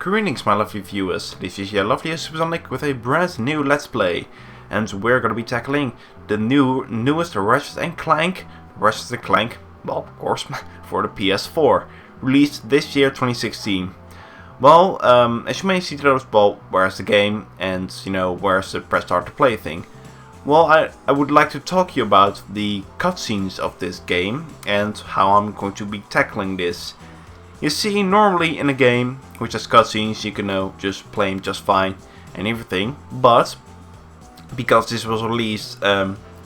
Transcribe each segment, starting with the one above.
Greetings my lovely viewers, this is your lovely Zupersonic with a brand new Let's Play. And we're gonna be tackling the newest Ratchet Clank, well of course, for the PS4, released this year 2016. Well, as you may see those, well, where's the game and, you know, where's the press start to play thing? Well, I would like to talk to you about the cutscenes of this game and how I'm going to be tackling this. You see, normally in a game which has cutscenes, you can just play them just fine and everything, but because this was released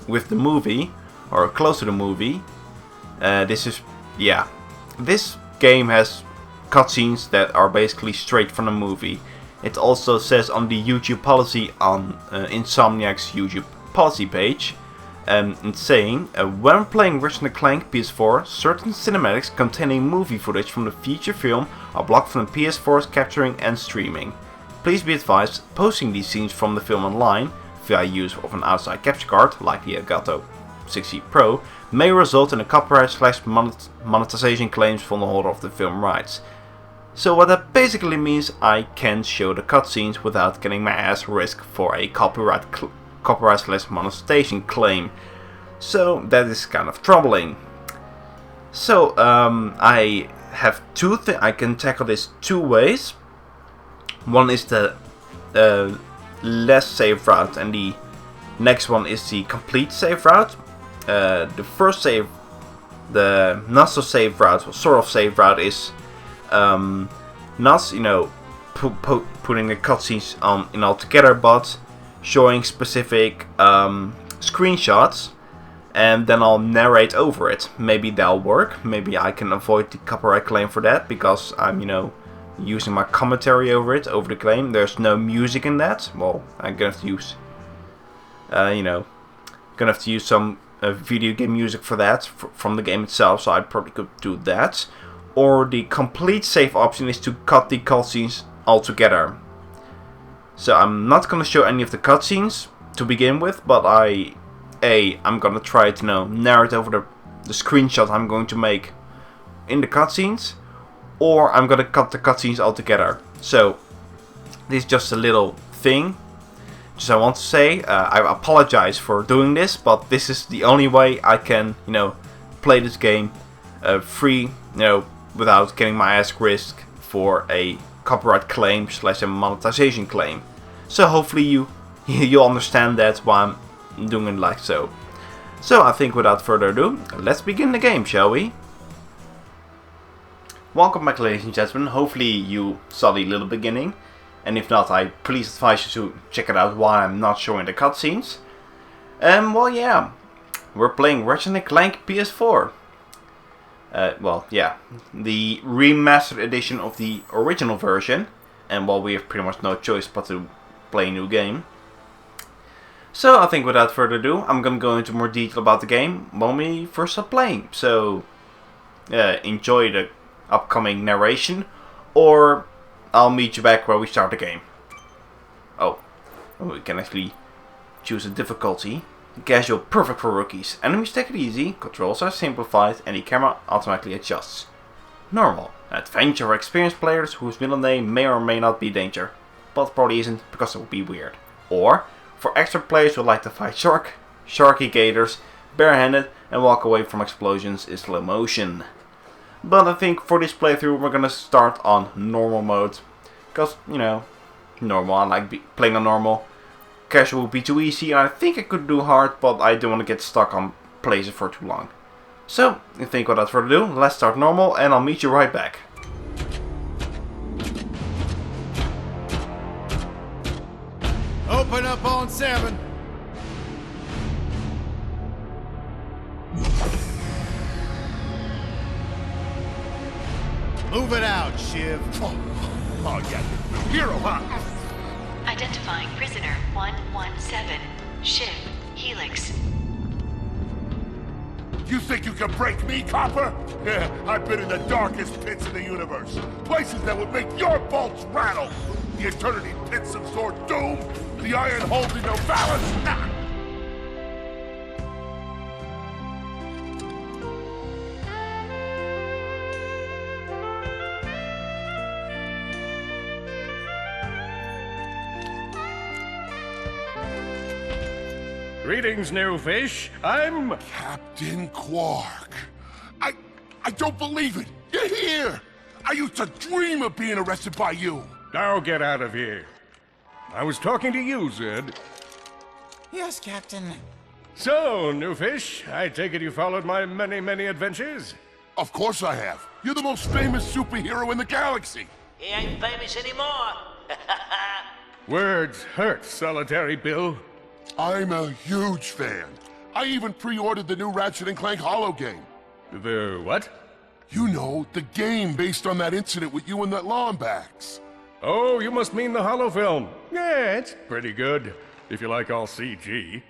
with the movie, or close to the movie, this game has cutscenes that are basically straight from the movie. It also says on the YouTube policy on Insomniac's YouTube policy page, it's saying, when playing Ratchet Clank PS4, certain cinematics containing movie footage from the feature film are blocked from the PS4's capturing and streaming. Please be advised, posting these scenes from the film online, via use of an outside capture card, like the Elgato 60 Pro, may result in a copyright/monetization claims from the holder of the film rights. So what that basically means, I can show the cutscenes without getting my ass risked for a copyright/monetization claim. So that is kind of troubling. So I have two things. I can tackle this two ways. One is the less safe route, and the next one is the complete safe route. The first save, the not so safe route, or sort of safe route, is not putting the cutscenes in all together, but showing specific screenshots, and then I'll narrate over it. Maybe that'll work. Maybe I can avoid the copyright claim for that because I'm, using my commentary over the claim. There's no music in that. Well, I'm gonna have to use, gonna have to use some video game music for that from the game itself. So I probably could do that. Or the complete save option is to cut the cutscenes altogether. So I'm not gonna show any of the cutscenes to begin with, but I'm gonna try to narrate over the screenshot I'm going to make in the cutscenes, or I'm gonna cut the cutscenes altogether. So this is just a little thing. Just I want to say, I apologize for doing this, but this is the only way I can play this game free, without getting my ass risked for a copyright claim / a monetization claim. So hopefully you'll understand that why I'm doing it like so. So I think without further ado, let's begin the game, shall we? Welcome back, ladies and gentlemen. Hopefully you saw the little beginning, and if not, I please advise you to check it out while I'm not showing the cutscenes. Well, yeah, we're playing Ratchet Clank PS4. The remastered edition of the original version, and we have pretty much no choice but to play a new game. So I think without further ado, I'm gonna go into more detail about the game when we first start playing. So enjoy the upcoming narration, or I'll meet you back where we start the game. Oh, we can actually choose a difficulty. Casual, perfect for rookies. Enemies take it easy, controls are simplified, and the camera automatically adjusts. Normal, adventure for experienced players whose middle name may or may not be Danger, but probably isn't because it would be weird. Or for extra players who like to fight sharky gators, barehanded, and walk away from explosions in slow motion. But I think for this playthrough we're gonna start on normal mode, because normal. I like playing on normal. Casual would be too easy, and I think I could do hard, but I don't want to get stuck on places for too long. So I think without further ado, let's start normal, and I'll meet you right back. Open up on 7. Move it out, Shiv. Oh yeah. Hero, huh? Identifying prisoner 117, Shiv, Helix. You think you can break me, copper? Yeah, I've been in the darkest pits in the universe. Places that would make your bolts rattle. The eternity pits of Sword Doom, the iron holding no balance. Nah. Greetings, new fish. I'm... Captain Quark. I don't believe it. You're here. I used to dream of being arrested by you. Now get out of here. I was talking to you, Zed. Yes, Captain. So, new fish, I take it you followed my many, many adventures? Of course I have. You're the most famous superhero in the galaxy. He ain't famous anymore. Words hurt, Solitary Bill. I'm a huge fan. I even pre-ordered the new Ratchet Clank holo game. The what? You know, the game based on that incident with you and that Lombax. Oh, you must mean the holo film. Yeah, it's pretty good, if you like all CG.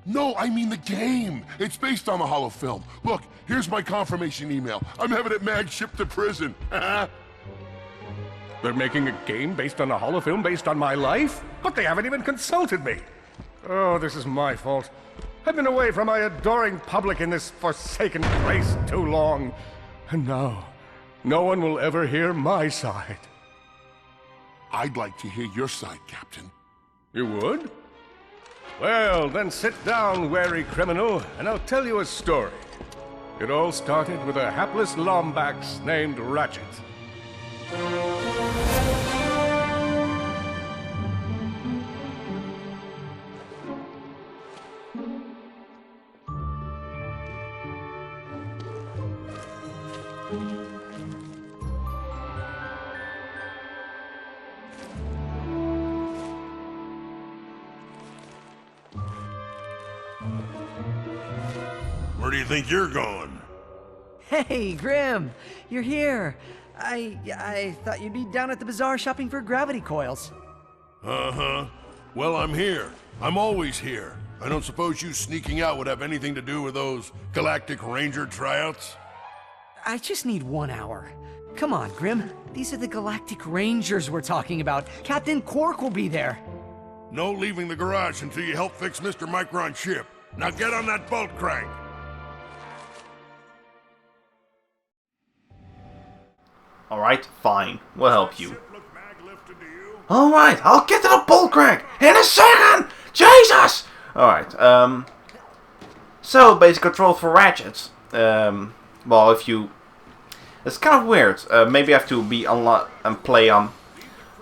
No, I mean the game. It's based on the holo film. Look, here's my confirmation email. I'm having it mag shipped to prison. They're making a game based on a holo film based on my life? But they haven't even consulted me. Oh, this is my fault. I've been away from my adoring public in this forsaken place too long. And now, no one will ever hear my side. I'd like to hear your side, Captain. You would? Well, then sit down, wary criminal, and I'll tell you a story. It all started with a hapless Lombax named Ratchet. Where do you think you're going? Hey, Grim! You're here! I thought you'd be down at the bazaar shopping for gravity coils. Uh-huh. Well, I'm here. I'm always here. I don't suppose you sneaking out would have anything to do with those Galactic Ranger tryouts? I just need 1 hour. Come on, Grim. These are the Galactic Rangers we're talking about. Captain Quark will be there. No leaving the garage until you help fix Mr. Micron's ship. Now get on that bolt crank. Alright, fine. We'll help you. Alright, I'll get to the bolt crank in a second! Jesus! Alright, so basic controls for Ratchet. Well, if you... It's kind of weird. Maybe I have to be unlocked and play on...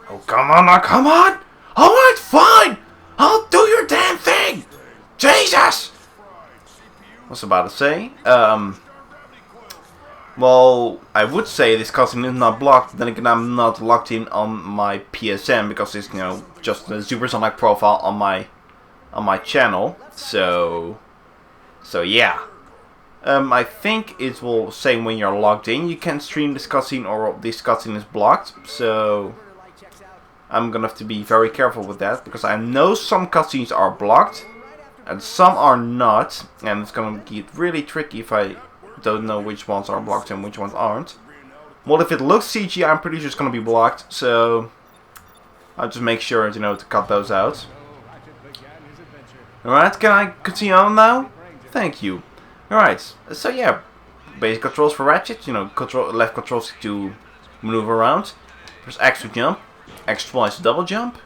Oh, come on now, come on! Alright, fine! I'll do your damn thing! Jesus! What's I about to say? Well, I would say this cutscene is not blocked, then again I'm not logged in on my PSN because it's, you know, just a Zupersonic profile on my channel. So yeah. I think it will say when you're logged in you can stream this cutscene or this cutscene is blocked. So I'm gonna have to be very careful with that because I know some cutscenes are blocked and some are not, and it's gonna get really tricky if I don't know which ones are blocked and which ones aren't. Well, if it looks CG, I'm pretty sure it's gonna be blocked, so I'll just make sure, you know, to cut those out. Alright, can I continue on now? Thank you. Alright, so yeah, basic controls for Ratchet, you know, left controls to maneuver around. Press X to jump, X twice to double jump,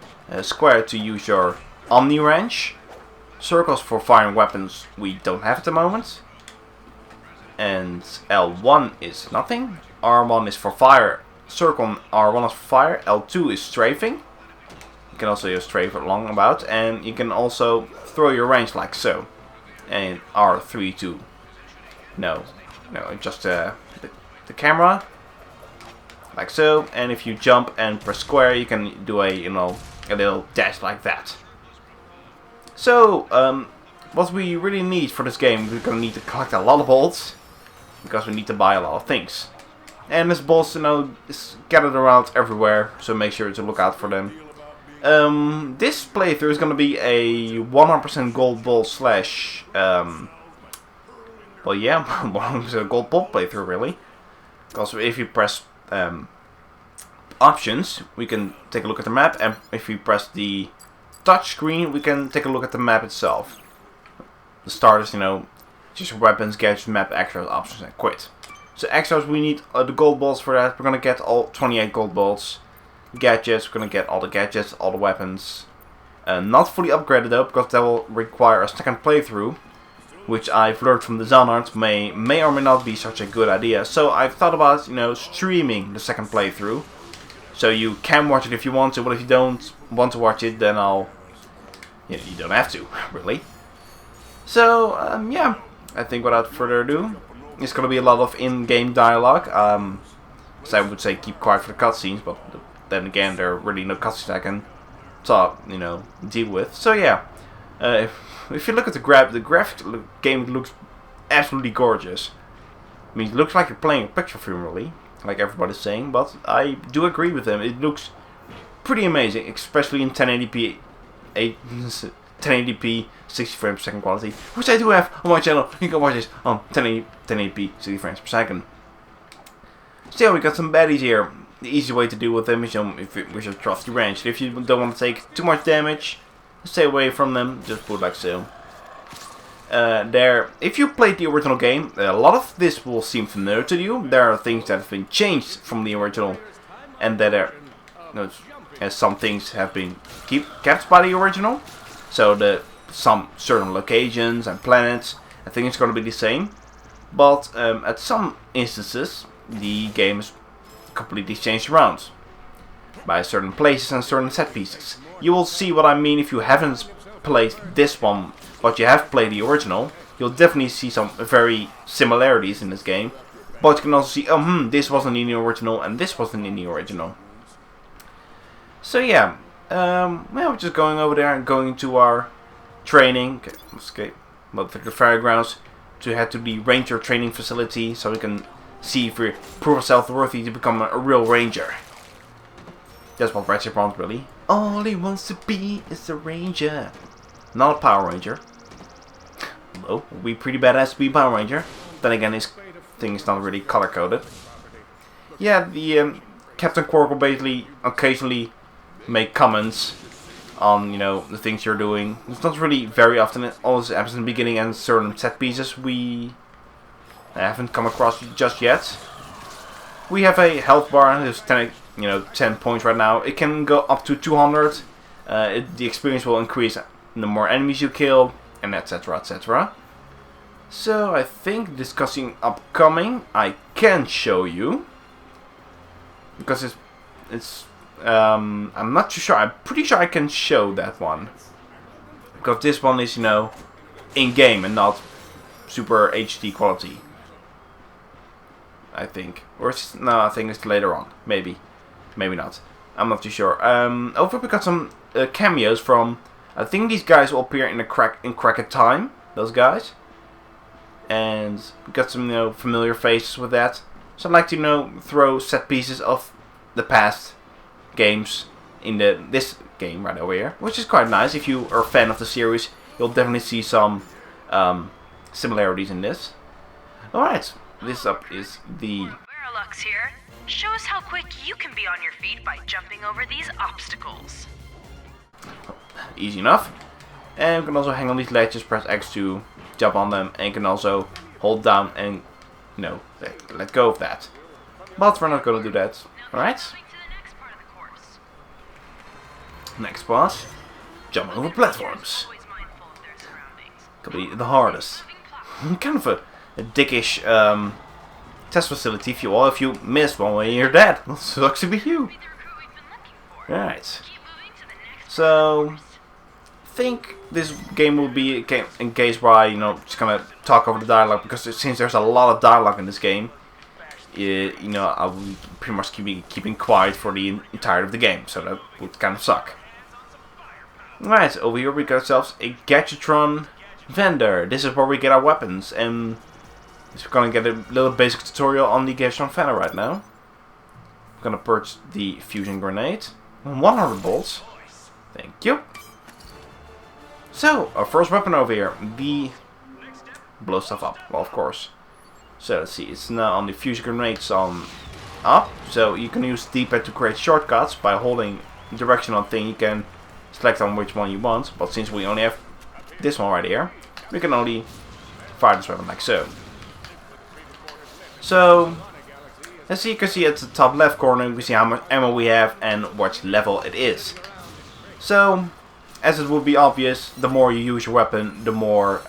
square to use your Omni wrench, circles for firing weapons we don't have at the moment. And L1 is nothing. R1 is for fire. Circle R1 is for fire. L2 is strafing. You can also use strafe along about. And you can also throw your range like so. And R3 to... No, just the camera. Like so. And if you jump and press square, you can do a, you know, a little dash like that. So, what we really need for this game, we're gonna need to collect a lot of bolts. Because we need to buy a lot of things. And this bolts, you know, is scattered around everywhere, so make sure to look out for them. This playthrough is going to be a 100% gold bolt slash... well, yeah, 100% gold bolt playthrough, really. Because if you press options, we can take a look at the map. And if we press the touch screen, we can take a look at the map itself. The start is, you know... just weapons, gadgets, map, extras, options, and quit. So extras, we need the gold bolts for that. We're gonna get all 28 gold bolts. Gadgets, we're gonna get all the gadgets, all the weapons. Not fully upgraded though, because that will require a second playthrough, which I've learned from the Zonards may or may not be such a good idea. So I've thought about, streaming the second playthrough. So you can watch it if you want to, but if you don't want to watch it, then you don't have to, really. So, yeah, I think without further ado, it's going to be a lot of in-game dialogue. So I would say keep quiet for the cutscenes, but then again, there are really no cutscenes I can talk, deal with. So yeah, if you look at the game looks absolutely gorgeous. I mean, it looks like you're playing a picture film, really, like everybody's saying. But I do agree with them. It looks pretty amazing, especially in 1080p, 1080p 60 frames per second quality, which I do have on my channel. You can watch this on 1080p 60 frames per second. So yeah, we got some baddies here. The easy way to deal with them is with your trusty wrench. If you don't want to take too much damage, stay away from them. Just put it like so. If you played the original game, a lot of this will seem familiar to you. There are things that have been changed from the original, and that some things have been kept by the original. So some certain locations and planets, I think it's going to be the same. But at some instances, the game is completely changed around by certain places and certain set pieces. You will see what I mean if you haven't played this one, but you have played the original. You'll definitely see some very similarities in this game, but you can also see, this wasn't in the original and this wasn't in the original. So yeah, we're just going over there and going to our training. Okay, let's escape. But the fairgrounds to head to the ranger training facility so we can see if we prove ourselves worthy to become a real ranger. That's what Ratchet wants, really. All he wants to be is a ranger. Not a Power Ranger. Although, it would be pretty badass to be a Power Ranger. Then again, his thing is not really color-coded. Yeah, the Captain Quark will basically occasionally make comments on, the things you're doing. It's not really very often. It always happens in the beginning and certain set pieces I haven't come across just yet. We have a health bar. There's 10 points right now. It can go up to 200. The experience will increase the more enemies you kill, and etc, etc. So I think discussing upcoming, I can show you, because I'm not too sure. I'm pretty sure I can show that one, because this one is in game and not super HD quality. I think, or no, I think it's later on. Maybe not. I'm not too sure. Over we got some cameos from. I think these guys will appear in Crack at Time. Those guys, and we got some familiar faces with that. So I'd like to throw set pieces of the past games in this game right over here, which is quite nice. If you are a fan of the series, you'll definitely see some similarities in this. Alright, this up is the... Verilux here. Show us how quick you can be on your feet by jumping over these obstacles. Easy enough. And we can also hang on these ledges, press X to jump on them, and you can also hold down and, let go of that. But we're not going to do that. Alright? Next boss. Jumping over platforms. Could be the hardest. Kind of a dickish test facility, if you will. If you miss one way, you're dead. Well, sucks to be you. Right. So, I think this game will be in case where I, just gonna talk over the dialogue, because since there's a lot of dialogue in this game, I will pretty much keeping quiet for the entirety of the game. So that would kind of suck. Right, over here we got ourselves a Gadgetron vendor. This is where we get our weapons, and we're gonna get a little basic tutorial on the Gadgetron vendor right now. We're gonna purchase the fusion grenade. 100 bolts. Thank you. So, our first weapon over here, the blow stuff up. Well, of course. So let's see, it's now on the fusion grenades on up. So you can use D-pad to create shortcuts by holding direction on thing. You can select on which one you want, but since we only have this one right here, we can only fire this weapon like so. So, as you can see at the top left corner, we see how much ammo we have and what level it is. So, as it would be obvious, the more you use your weapon, the more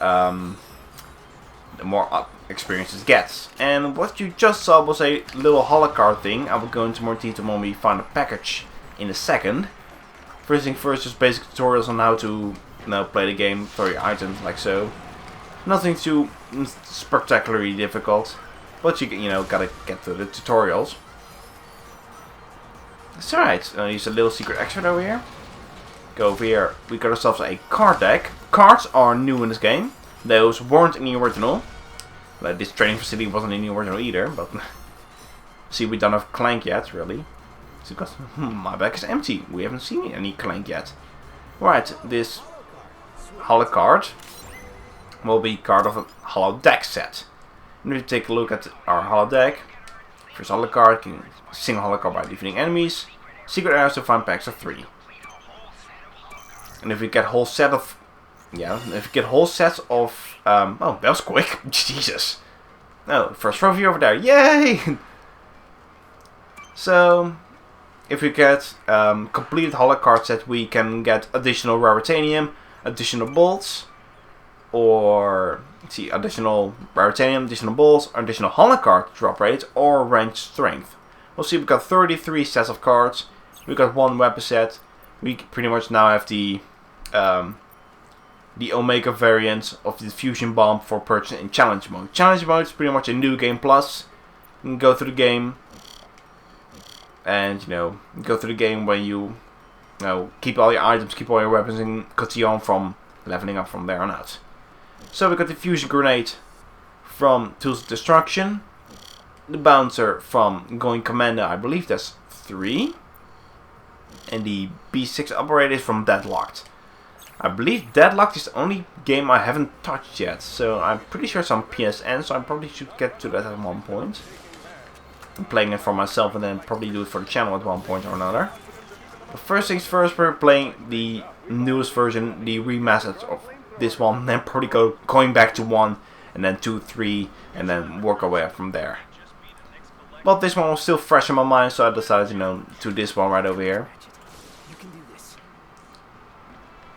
experience it gets. And what you just saw was a little holocard thing. I will go into more detail when we find a package in a second. First thing first, just basic tutorials on how to play the game, throw your items like so. Nothing too spectacularly difficult, but you gotta get to the tutorials. It's alright. Use a little secret exit over here. Go over here. We got ourselves a card deck. Cards are new in this game. Those weren't in the original. This training facility wasn't in the original either, but see, we don't have Clank yet, really. So because my bag is empty. We haven't seen any Clank yet. Right, this holo card will be part of a holo deck set. And if you take a look at our holo deck, first holo card, you can single holo card by defeating enemies. Secret areas to find packs of 3. And if you get whole set of, if you get whole sets of, oh, that was quick. Jesus. Oh, first trophy over there. Yay! So, if we get completed holo card set, we can get additional raritanium, additional bolts, or additional raritanium, additional bolts, additional holo card drop rate, or range strength. We'll see. We got 33 sets of cards. We got 1 weapon set. We pretty much now have the Omega variant of the fusion bomb for purchase in challenge mode. Challenge mode is pretty much a new game plus. You can go through the game, and go through the game when you keep all your items, keep all your weapons, and continue on from leveling up from there on out. So we got the fusion grenade from Tools of Destruction, the bouncer from Going Commando, I believe that's 3, and the B6 operator is from Deadlocked. I believe Deadlocked is the only game I haven't touched yet, so I'm pretty sure it's on PSN, so I probably should get to that at one point. I'm playing it for myself and then probably do it for the channel at one point or another. But first things first, we're playing the newest version, the remastered of this one, and then probably going back to 1, and then 2, 3, and then work our way up from there. But this one was still fresh in my mind, so I decided to do this one right over here.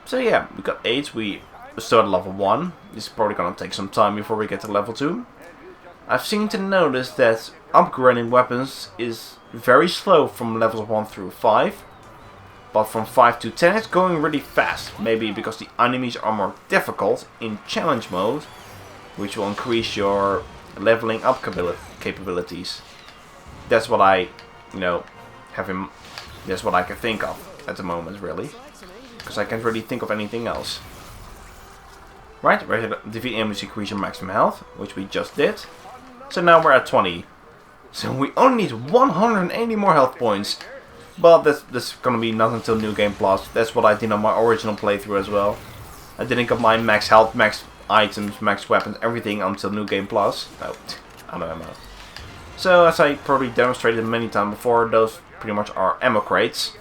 So yeah, we got 8, we started level 1. This is probably gonna take some time before we get to level 2. I've seemed to notice that upgrading weapons is very slow from levels 1 through 5. But from 5 to 10 it's going really fast. Maybe because the enemies are more difficult in challenge mode, which will increase your leveling up capabilities. That's what I, that's what I can think of at the moment, really. Because I can't really think of anything else. Right, we're here to defeat enemies, increase your maximum health, which we just did. So now we're at 20. So we only need 180 more health points. But that's gonna be not until New Game Plus. That's what I did on my original playthrough as well. I didn't get my max health, max items, max weapons, everything until New Game Plus. Oh, I don't know. So as I probably demonstrated many times before, those pretty much are ammo crates.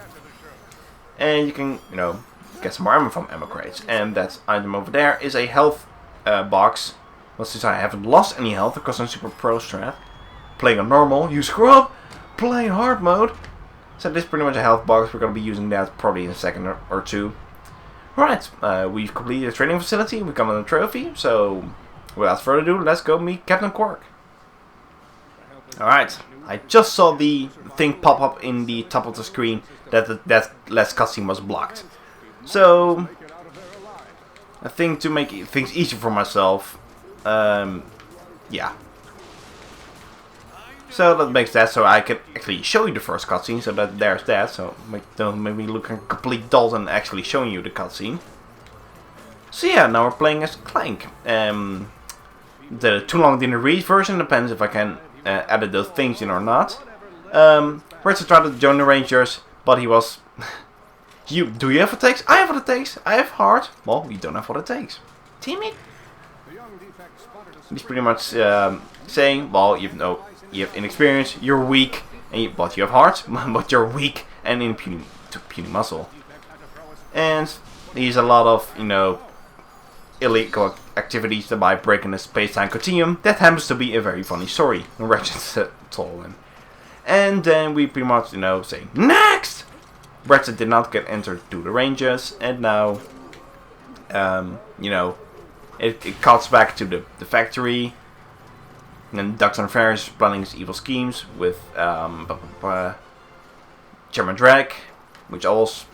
And you can, get some more ammo from ammo crates. And that item over there is a health box. Well, since I haven't lost any health because I'm super pro strat, playing on normal, you screw up, playing hard mode. So this is pretty much a health box. We're going to be using that probably in a second or two. Right, we've completed the training facility. We got a trophy. So without further ado, let's go meet Captain Quark. Alright, I just saw the thing pop up in the top of the screen that last cutscene was blocked. So I think to make things easier for myself, yeah. So that makes that so I can actually show you the first cutscene, so that there's that. So don't make me look like a complete doll and actually showing you the cutscene. So yeah, now we're playing as Clank. The Too Long Didn't Read version depends if I can edit those things in or not. Ratchet tried to join the Rangers, but he was... Do you have what it takes? I have what it takes. I have heart. Well, you don't have what it takes. Timid? He's pretty much saying, well, you have inexperience, you're weak, but you have heart, but you're weak and in puny muscle. And he's a lot of, illegal activities by breaking the space-time continuum. That happens to be a very funny story. Ratchet told him. And then we pretty much, say, next! Ratchet did not get entered to the Rangers, and now, you know, it cuts back to the factory, and Dr. Ferris is planning his evil schemes with Chairman Drag, which also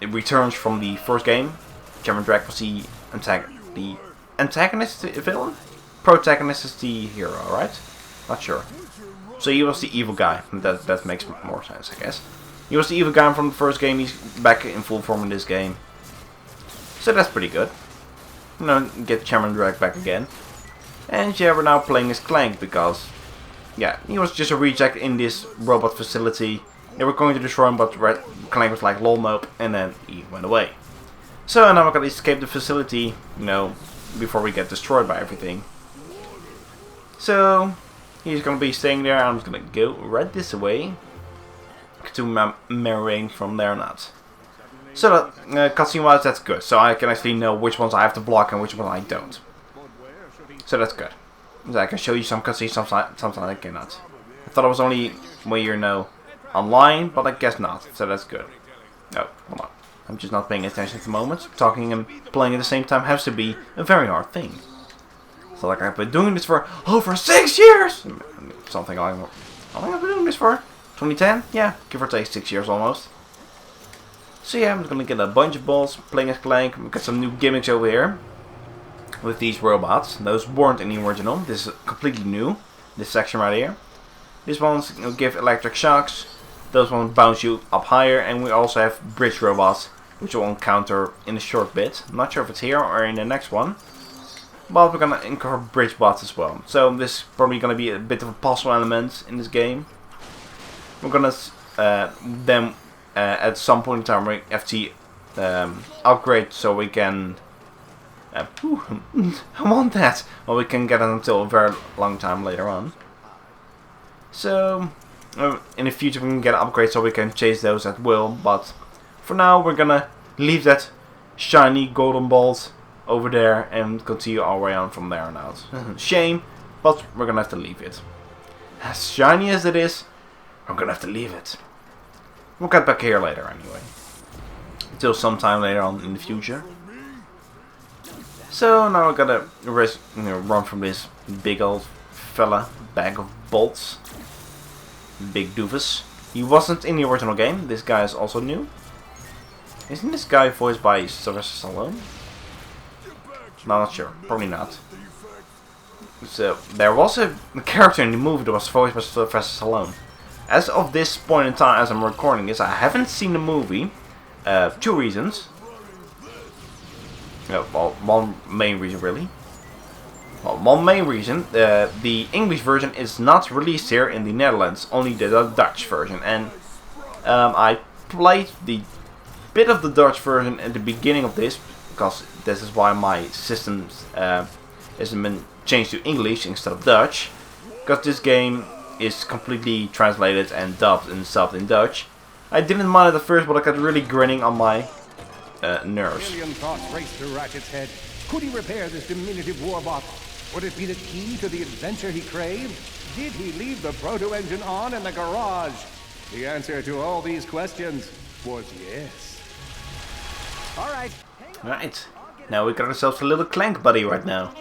it returns from the first game. Chairman Drag was the antagonist, the villain? Protagonist is the hero, right? Not sure. So he was the evil guy. That makes more sense, I guess. He was the evil guy from the first game. He's back in full form in this game. So that's pretty good. You know, get Chairman Drag back again. And yeah, we're now playing as Clank because, yeah, he was just a reject in this robot facility. They were going to destroy him, but Clank was like, lol nope, and then he went away. So now we're gonna escape the facility, you know, before we get destroyed by everything. So he's gonna be staying there. I'm just gonna go right this way to marrying from there on out. So cutscene wise, that's good. So I can actually know which ones I have to block and which ones I don't. So that's good. So I can show you some cutscenes, sometimes I cannot. I thought it was only when you're online, but I guess not. So that's good. Oh, hold on. I'm just not paying attention at the moment. Talking and playing at the same time has to be a very hard thing. So like I've been doing this for over 6 years! Something like that. How long have I been doing this for? 2010? Yeah, give or take 6 years almost. So yeah, I'm just gonna get a bunch of balls, playing as Clank. We've got some new gimmicks over here. With these robots. Those weren't in the original. This is completely new. This section right here. These ones give electric shocks. Those ones bounce you up higher. And we also have bridge robots, which we'll encounter in a short bit. I'm not sure if it's here or in the next one. But we're gonna encounter bridge bots as well. So this is probably gonna be a bit of a puzzle element in this game. We're gonna then at some point in time we have to upgrade so we can. I want that. Well, we can get it until a very long time later on. So in the future we can get upgrades so we can chase those at will. But for now we're gonna leave that shiny golden bolt over there and continue our way on from there on out. Shame, but we're gonna have to leave it. As shiny as it is, I'm gonna have to leave it. We'll get back here later anyway. Until sometime later on in the future. So now we're gonna run from this big old fella, bag of bolts. Big doofus. He wasn't in the original game. This guy is also new. Isn't this guy voiced by Sylvester Stallone? No, not sure. Probably not. So there was a character in the movie that was voiced by Sylvester Stallone. As of this point in time, as I'm recording this, I haven't seen the movie. 2 reasons. Well, one main reason really. Well, one main reason, the English version is not released here in the Netherlands, only the Dutch version. And I played the bit of the Dutch version at the beginning of this, because this is why my system hasn't been changed to English instead of Dutch. Because this game is completely translated and dubbed and subbed in Dutch. I didn't mind it at first, but I got really grinning on my nerves. A million thoughts raced through Ratchet's head. Could he repair this diminutive warbot? Would it be the key to the adventure he craved? Did he leave the proto-engine on in the garage? The answer to all these questions was yes. All right. Right. Now we got ourselves a little Clank buddy right now.